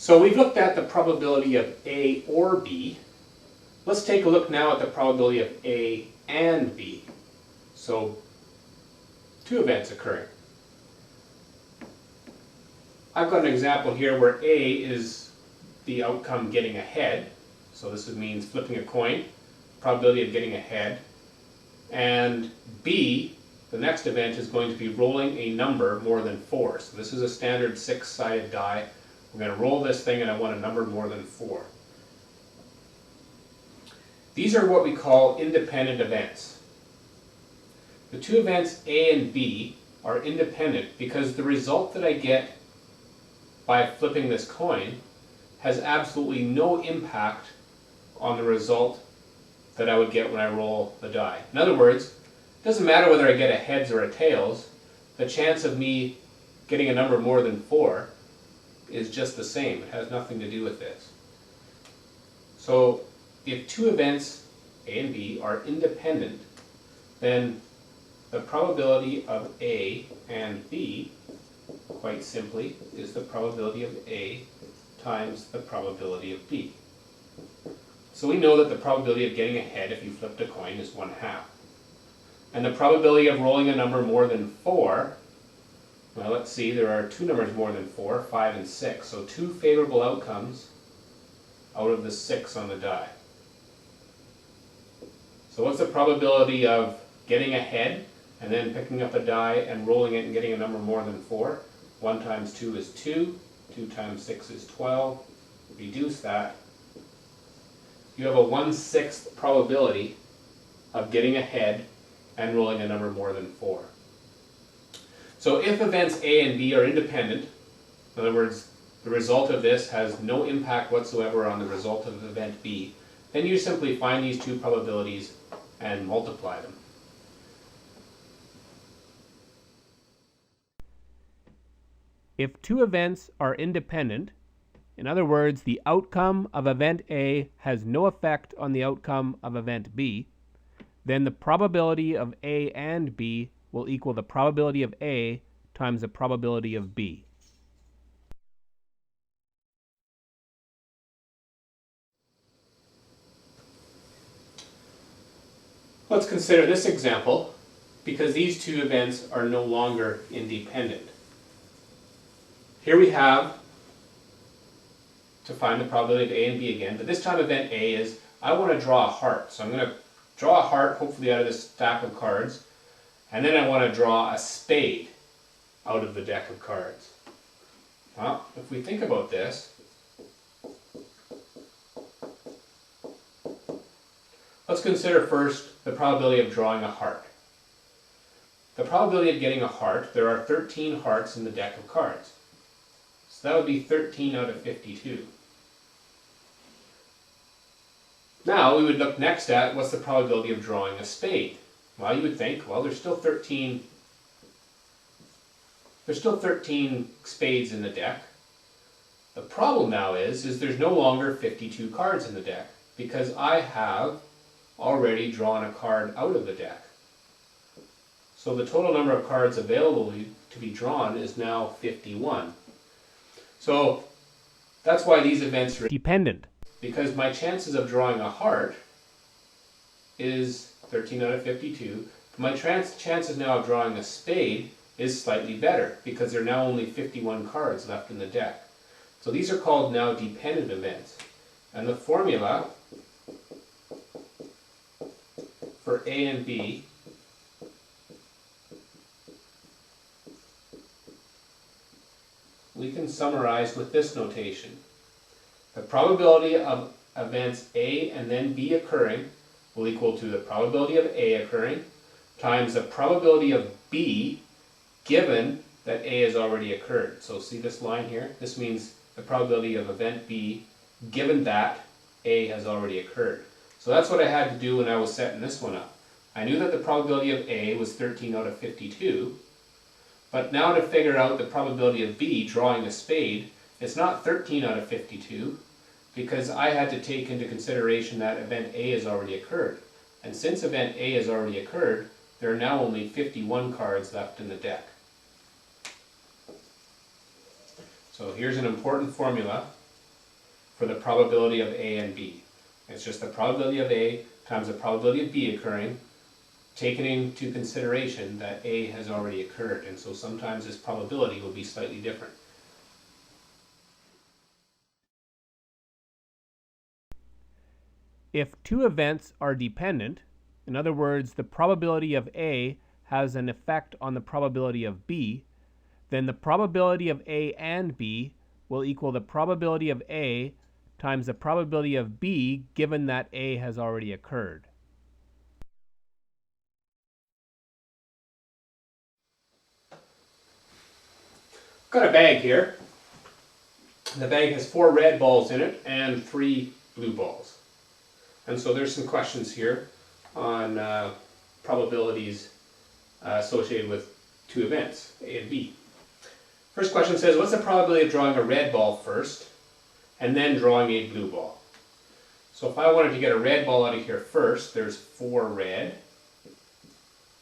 So we've looked at the probability of A or B. Let's take a look now at the probability of A and B. So two events occurring. I've got an example here where A is the outcome getting ahead. So this means flipping a coin, probability of getting ahead. And B, the next event, is going to be rolling a number more than 4. So this is a standard 6-sided die. We're going to roll this thing and I want a number more than 4. These are what we call independent events. The two events A and B are independent because the result that I get by flipping this coin has absolutely no impact on the result that I would get when I roll the die. In other words, it doesn't matter whether I get a heads or a tails, the chance of me getting a number more than 4 is just the same. It has nothing to do with this. So if two events, A and B, are independent, then the probability of A and B, quite simply, is the probability of A times the probability of B. So we know that the probability of getting ahead if you flipped a coin is 1/2. And the probability of rolling a number more than 4, well, let's see, there are two numbers more than 4, 5 and 6. So two favorable outcomes out of the 6 on the die. So what's the probability of getting ahead and then picking up a die and rolling it and getting a number more than 4? 1 times 2 is 2. 2 times 6 is 12. Reduce that. You have a 1/6 probability of getting ahead and rolling a number more than 4. So if events A and B are independent, in other words, the result of this has no impact whatsoever on the result of event B, then you simply find these two probabilities and multiply them. If two events are independent, in other words, the outcome of event A has no effect on the outcome of event B, then the probability of A and B will equal the probability of A times the probability of B. Let's consider this example because these two events are no longer independent. Here we have to find the probability of A and B again, but this time event A is I want to draw a heart. So I'm going to draw a heart, hopefully out of this stack of cards, and then I want to draw a spade out of the deck of cards. Well, if we think about this, let's consider first the probability of drawing a heart. The probability of getting a heart, there are 13 hearts in the deck of cards. So that would be 13 out of 52. Now we would look next at what's the probability of drawing a spade. Well, you would think, well, there's still 13 spades in the deck. The problem now is there's no longer 52 cards in the deck because I have already drawn a card out of the deck. So the total number of cards available to be drawn is now 51. So that's why these events are dependent, because my chances of drawing a heart is 13 out of 52. My chances now of drawing a spade is slightly better because there are now only 51 cards left in the deck. So these are called now dependent events. And the formula for A and B we can summarize with this notation. The probability of events A and then B occurring will equal to the probability of A occurring times the probability of B given that A has already occurred. So see this line here? This means the probability of event B given that A has already occurred. So that's what I had to do when I was setting this one up. I knew that the probability of A was 13 out of 52, but now to figure out the probability of B drawing a spade, it's not 13 out of 52 because I had to take into consideration that event A has already occurred. And since event A has already occurred, there are now only 51 cards left in the deck. So here's an important formula for the probability of A and B. It's just the probability of A times the probability of B occurring, taking into consideration that A has already occurred, and so sometimes this probability will be slightly different. If two events are dependent, in other words, the probability of A has an effect on the probability of B, then the probability of A and B will equal the probability of A times the probability of B given that A has already occurred. Got a bag here. The bag has 4 red balls in it and 3 blue balls. And so there's some questions here on probabilities associated with two events, A and B. First question says, what's the probability of drawing a red ball first and then drawing a blue ball? So if I wanted to get a red ball out of here first, there's 4 red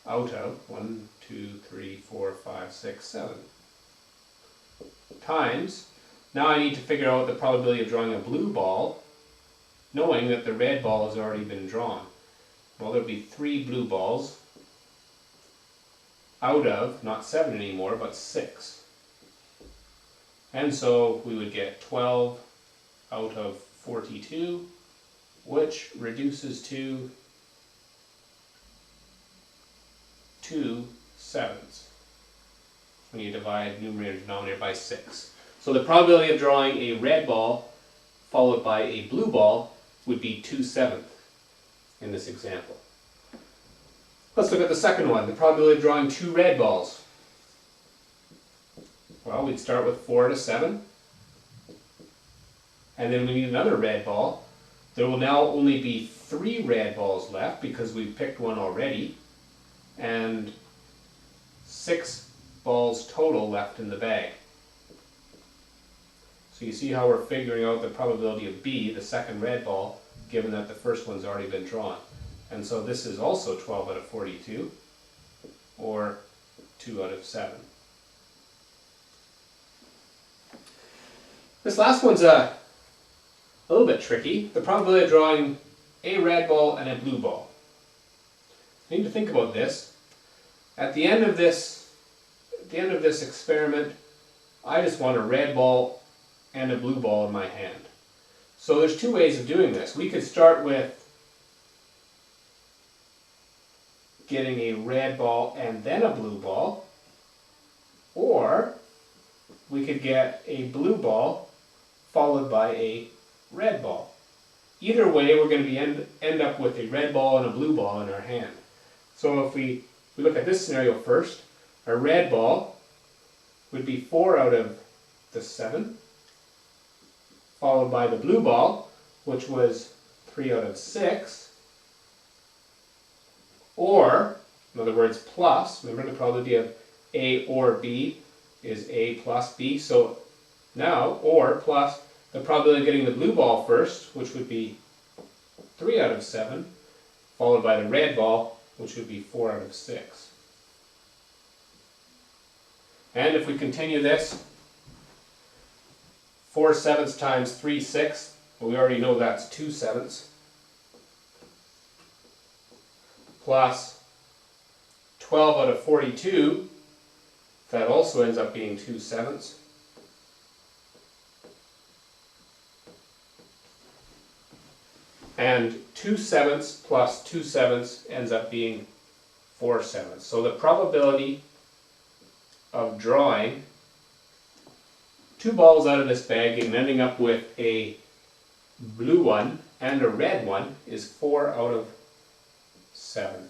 out of 1, 2, 3, 4, 5, 6, 7 times. Now I need to figure out the probability of drawing a blue ball, knowing that the red ball has already been drawn. Well, there'll be 3 blue balls out of, not 7 anymore, but 6. And so we would get 12 out of 42, which reduces to 2 sevenths when you divide numerator and denominator by 6. So the probability of drawing a red ball followed by a blue ball would be 2 sevenths in this example. Let's look at the second one, the probability of drawing 2 red balls. Well, we'd start with 4 to 7, and then we need another red ball. There will now only be 3 red balls left because we've picked one already, and 6 balls total left in the bag. So you see how we're figuring out the probability of B, the second red ball, given that the first one's already been drawn. And so this is also 12 out of 42, or 2 out of 7. This last one's a little bit tricky. The probability of drawing a red ball and a blue ball. You need to think about this. At the end of this experiment, I just want a red ball and a blue ball in my hand. So there's 2 ways of doing this. We could start with getting a red ball and then a blue ball, or we could get a blue ball followed by a red ball. Either way, we're going to end up with a red ball and a blue ball in our hand. So if we look at this scenario first, a red ball would be 4 out of the 7, followed by the blue ball, which was 3 out of 6, or, in other words, plus, remember the probability of A or B is A plus B, so now, or plus the probability of getting the blue ball first, which would be 3 out of 7, followed by the red ball, which would be 4 out of 6. And if we continue this, 4 sevenths times 3 sixths, well, we already know that's 2 sevenths, plus 12 out of 42, that also ends up being 2 sevenths. And 2 sevenths plus 2 sevenths ends up being 4 sevenths. So the probability of drawing 2 balls out of this bag and ending up with a blue one and a red one is 4 out of 7.